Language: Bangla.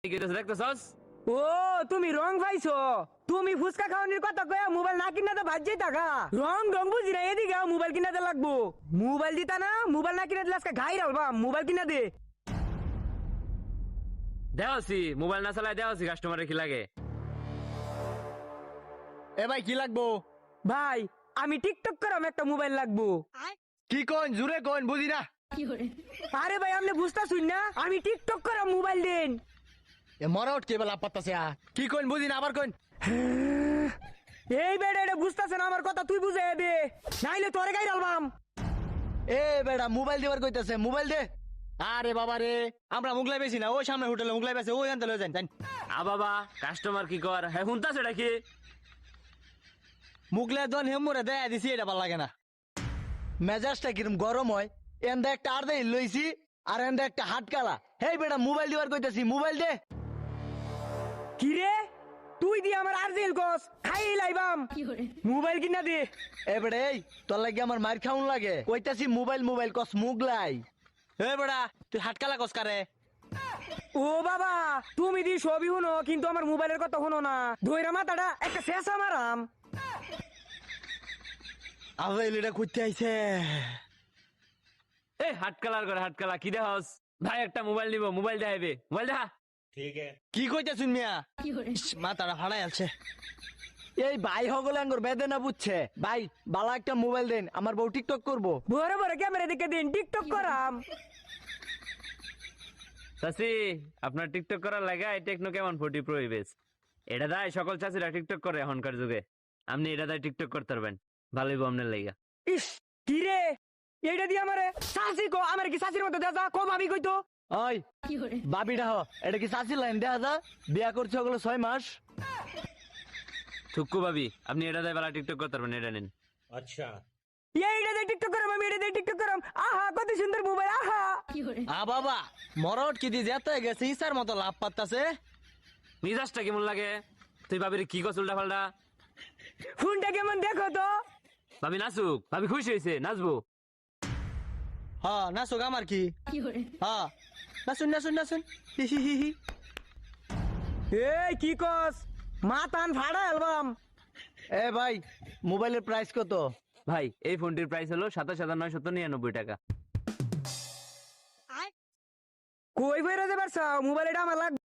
দেখতেছস? ও তুমি রং পাইছো, তুমি ফুচকা খাওয়ানোর কথা কয়ে মোবাইল না কিনা তো ভাজ্যই থাকা রং রং বুঝি না, এদিকে মোবাইল কিনাতে লাগবো। মোবাইল দিতা না, মোবাইল না কিনা দিলে আজকে ঘাই রালবা, মোবাইল কিনা দে। দেওয়াছি মোবাইল না চালায় দেওয়াছি কাস্টমারের কি লাগে। এ ভাই কি লাগবো? ভাই আমি টিকটক করাম, একটা মোবাইল লাগবো। কি কোন জুরে কোন বুঝি না। আরে ভাই আপনি বুঝতেছুন না, আমি টিকটক করাম, মোবাইল দেন। এ মরাউট কে বেলা পাত্তাছে কি কোন বুঝি না, আবার কোন। এই বেড়া এটা বুঝতেছে না আমার কথা, তুই বুঝে দে নাইলে তোরে গাই রালবাম। এ বেড়া মোবাইল দিবার কইতাছে, মোবাইল দে। আরে বাবা রে, আমরা মুগলাই বেশি না, ওই সামনে হোটেলে মুগলাই বেশি, ওই আনতে লয়ে যান। বাবা কাস্টমার কি কর, হ্যাঁ শুনতাছ এটা কি? মুগলাই দন হেমুরে দেয়া দিছি, এটা ভালো লাগে না। মেজাজটা কিরম গরম হয়, এন্দা একটা আর দেই লইছি, আর এন্দা একটা হাট কালা। হেই বেড়া মোবাইল দিবার কইতাছি, মোবাইল দে। কি রে তুই দি আমার আরজেল কস খাই লাইবাম, মোবাইল কিনা দে। এ বেড়া এই তোর লাগে আমার মার খাউন লাগে, কইতাছি মোবাইল মোবাইল কস মুগলাই। এ বেড়া তুই হাট কালা কস কারে? ও বাবা তুমি দি সবই শুনো, কিন্তু আমার মোবাইলের কথা শুনো না। ধইরা মাথাটা একটা শেষ আমারাম। আবেল এটা কইতে আইছে। এ হাট কালার করে হাট কালা কি দেহস? ভাই একটা মোবাইল নিব, মোবাইল দেখাইবে, মোবাইল দেখা। কি কইতাছুন মিয়া? মাথাটা ফাড়াই আছে। এই ভাই হগলে আঙ্গুর বেদনা বুঝছে। ভাই বালা একটা মোবাইল দেন, আমার বউ টিকটক করবো। বড় বড় ক্যামেরা দেখে দিন টিকটক করাম। চাচি আপনার টিকটক করার লাগা এই টেকনো কেমন 40 প্রো ইবেস এটা দায় সকল চাচিরা টিকটক করে এখনকার যুগে। আপনি এটা দায় টিকটক করতে পারবেন, ভালোই আপনার লাগা। ইস কি রে এইটা দি আমারে সাসি কো, আমার কি সাসির মতো দেখা কো ভাবি কইতো। ওই বাবিটা হ, এটা কি চাষি লাইন দেখা যা? বিয়া করছে ওগুলো 6 মাস। থুক্কু ভাবি আপনি এটা দায় ভালো টিকটক করতে পারবেন, এটা নেন। এইটা দিয়ে টিকটক করাম, আমি এটা দিয়ে টিকটক করাম। আহা কত সুন্দর মোবাইল, আহা। বাবা মরট কি দিয়ে যেতে গেছে, ইসার মতো লাভ পাত্তাছে। মিজাজটা কেমন লাগে? তুই ভাবির কি কস উল্টা পাল্টা? ফোনটা কেমন দেখো তো। ভাবি নাচুক, ভাবি খুশি হয়েছে, নাচবো। হ্যাঁ নাচুক, আমার কি। হ্যাঁ নাচুন নাচুন নাচুন। হি হি হি হি। এই কি কস মাতান ফাড়া অ্যালবাম। এ ভাই মোবাইলের প্রাইস কত? ভাই এই ফোনটির প্রাইস হলো 27,999 টাকা। কই বইরা যে পারছ মোবাইল, এটা আমার লাগবে।